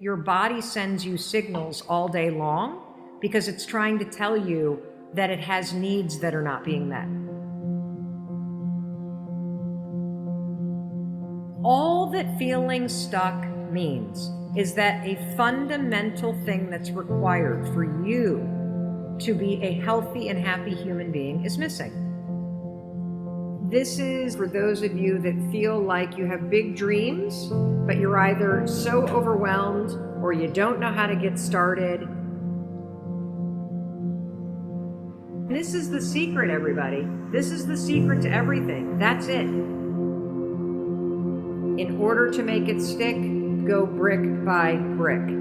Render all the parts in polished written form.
Your body sends you signals all day long because it's trying to tell you that it has needs that are not being met. All that feeling stuck means is that a fundamental thing that's required for you to be a healthy and happy human being is missing. This is for those of you that feel like you have big dreams, but you're either so overwhelmed or you don't know how to get started. This is the secret, everybody. This is the secret to everything. That's it. In order to make it stick, go brick by brick.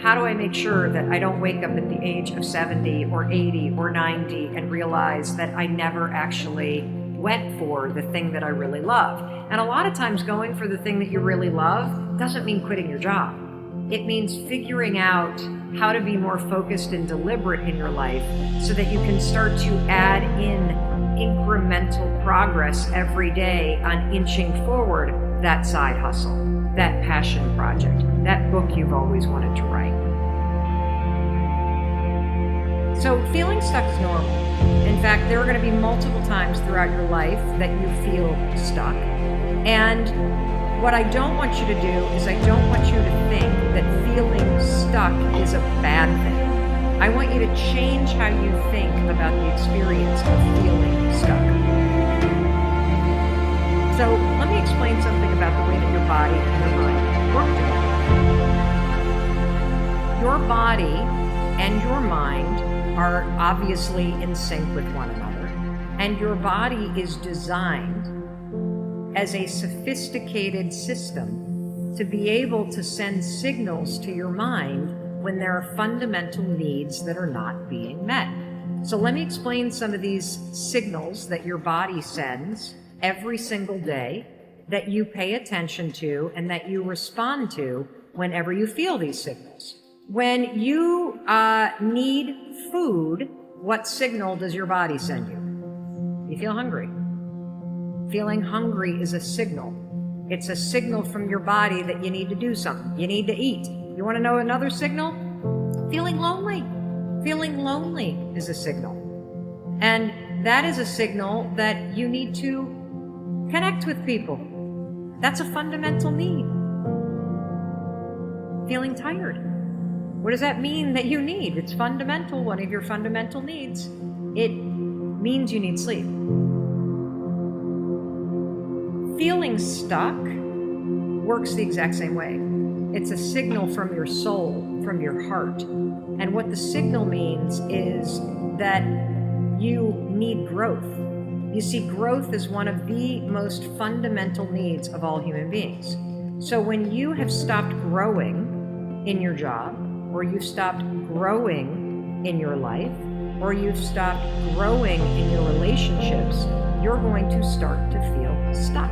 How do I make sure that I don't wake up at the age of 70 or 80 or 90 and realize that I never actually went for the thing that I really love? And a lot of times going for the thing that you really love doesn't mean quitting your job. It means figuring out how to be more focused and deliberate in your life so that you can start to add in incremental progress every day on inching forward that side hustle, that passion project, that book you've always wanted to write. So feeling stuck is normal. In fact, there are going to be multiple times throughout your life that you feel stuck. And what I don't want you to do is I don't want you to think that feeling stuck is a bad thing. I want you to change how you think about the experience of feeling stuck. So let me explain something about the way that your body and your mind work together. Your body and your mind are obviously in sync with one another, and your body is designed as a sophisticated system to be able to send signals to your mind when there are fundamental needs that are not being met. So let me explain some of these signals that your body sends every single day that you pay attention to and that you respond to whenever you feel these signals. When you need food, what signal does your body send you? You feel hungry. Feeling hungry is a signal. It's a signal from your body that you need to do something. You need to eat. You want to know another signal? Feeling lonely. Feeling lonely is a signal. And that is a signal that you need to connect with people. That's a fundamental need. Feeling tired. What does that mean that you need? It's fundamental, one of your fundamental needs. It means you need sleep. Feeling stuck works the exact same way. It's a signal from your soul, from your heart. And what the signal means is that you need growth. You see, growth is one of the most fundamental needs of all human beings. So when you have stopped growing in your job, or you've stopped growing in your life, or you've stopped growing in your relationships, you're going to start to feel stuck.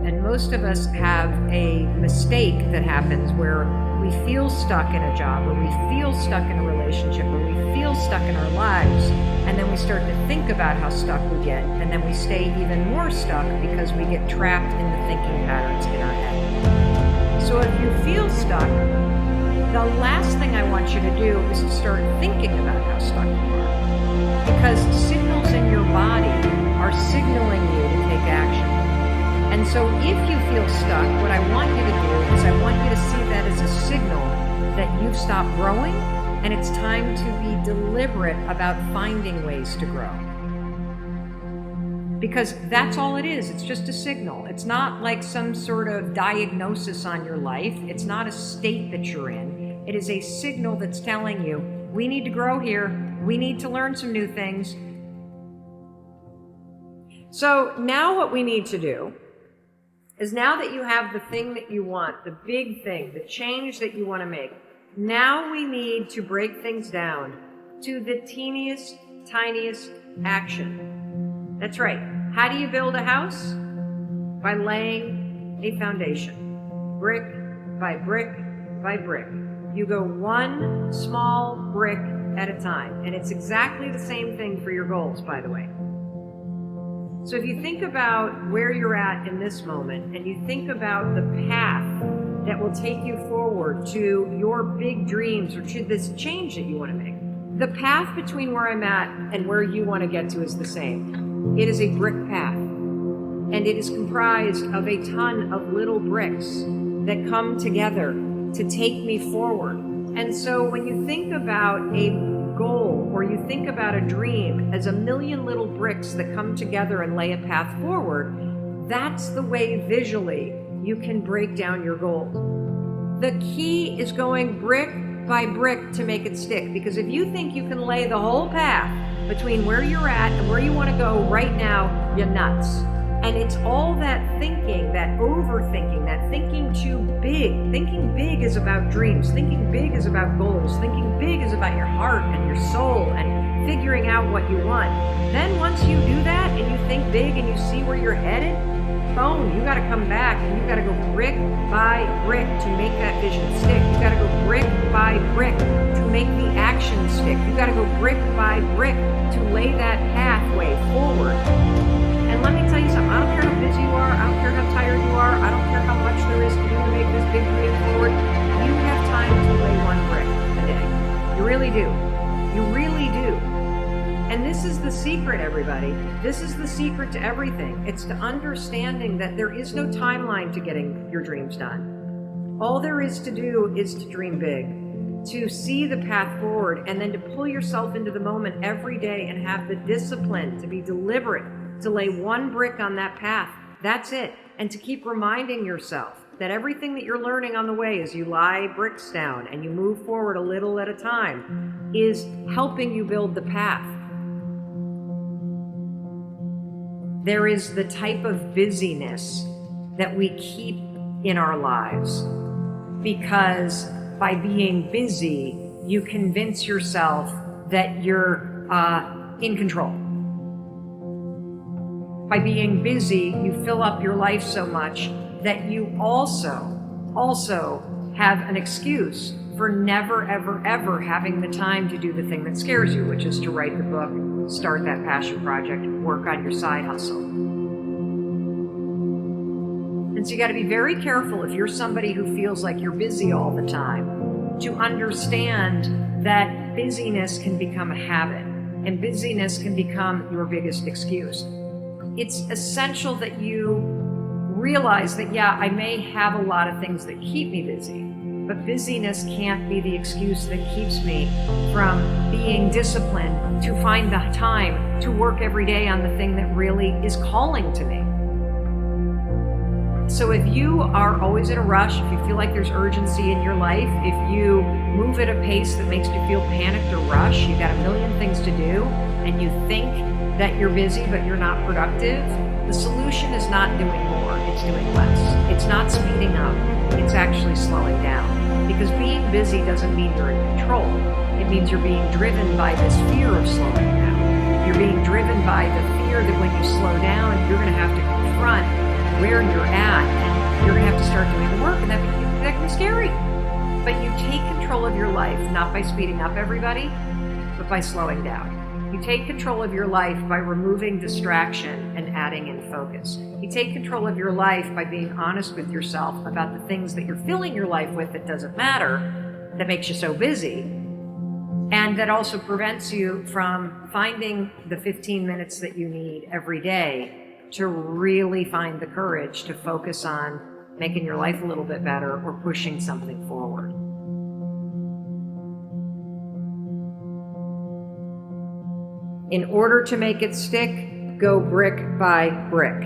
And most of us have a mistake that happens where we feel stuck in a job, or we feel stuck in a relationship, or we feel stuck in our lives, and then we start to think about how stuck we get, and then we stay even more stuck because we get trapped in the thinking patterns in our head. So if you feel stuck, the last thing I want you to do is to start thinking about how stuck you are. Because signals in your body are signaling you to take action. And so if you feel stuck, what I want you to do is I want you to see that as a signal that you've stopped growing, and it's time to be deliberate about finding ways to grow. Because that's all it is. It's just a signal. It's not like some sort of diagnosis on your life. It's not a state that you're in. It is a signal that's telling you, we need to grow here. We need to learn some new things. So now what we need to do is, now that you have the thing that you want, the big thing, the change that you want to make, now we need to break things down to the teeniest, tiniest action. That's right. How do you build a house? By laying a foundation. Brick by brick by brick. You go one small brick at a time. And it's exactly the same thing for your goals, by the way. So if you think about where you're at in this moment, and you think about the path that will take you forward to your big dreams or to this change that you want to make, the path between where I'm at and where you want to get to is the same. It is a brick path, and it is comprised of a ton of little bricks that come together to take me forward. And so when you think about a goal or you think about a dream as a million little bricks that come together and lay a path forward, that's the way visually you can break down your goals. The key is going brick by brick to make it stick, because if you think you can lay the whole path between where you're at and where you want to go right now, you're nuts. And it's all that thinking, that overthinking, that thinking too big. Thinking big is about dreams. Thinking big is about goals. Thinking big is about your heart and your soul and figuring out what you want. Then once you do that and you think big and you see where you're headed, boom, you got to come back and you got to go brick by brick to make that vision stick. You got to go brick by brick to make the action stick. You got to go brick by brick to lay that pathway forward. And let me tell you something, I don't care how busy you are, I don't care how tired you are, I don't care how much there is to do to make this big dream forward, you have time to lay one brick a day. You really do. You really do. And this is the secret, everybody. This is the secret to everything. It's to understanding that there is no timeline to getting your dreams done. All there is to do is to dream big, to see the path forward, and then to pull yourself into the moment every day and have the discipline to be deliberate, to lay one brick on that path. That's it. And to keep reminding yourself that everything that you're learning on the way as you lie bricks down and you move forward a little at a time is helping you build the path. There is the type of busyness that we keep in our lives because by being busy, you convince yourself that you're in control. By being busy, you fill up your life so much that you also have an excuse for never, ever, ever having the time to do the thing that scares you, which is to write the book, start that passion project, work on your side hustle. And so you got to be very careful if you're somebody who feels like you're busy all the time, to understand that busyness can become a habit and busyness can become your biggest excuse. It's essential that you realize that, yeah, I may have a lot of things that keep me busy, but busyness can't be the excuse that keeps me from being disciplined to find the time to work every day on the thing that really is calling to me. So if you are always in a rush, if you feel like there's urgency in your life, if you move at a pace that makes you feel panicked or rushed, you've got a million things to do, and you think that you're busy but you're not productive, the solution is not doing more, it's doing less. It's not speeding up, it's actually slowing down. Because being busy doesn't mean you're in control. It means you're being driven by this fear of slowing down. You're being driven by the fear that when you slow down, you're going to have to confront where you're at, and you're going to have to start doing the work, and that can be scary. But you take control of your life, not by speeding up, everybody, but by slowing down. You take control of your life by removing distraction and adding in focus. You take control of your life by being honest with yourself about the things that you're filling your life with that doesn't matter, that makes you so busy, and that also prevents you from finding the 15 minutes that you need every day to really find the courage to focus on making your life a little bit better or pushing something forward. In order to make it stick, go brick by brick.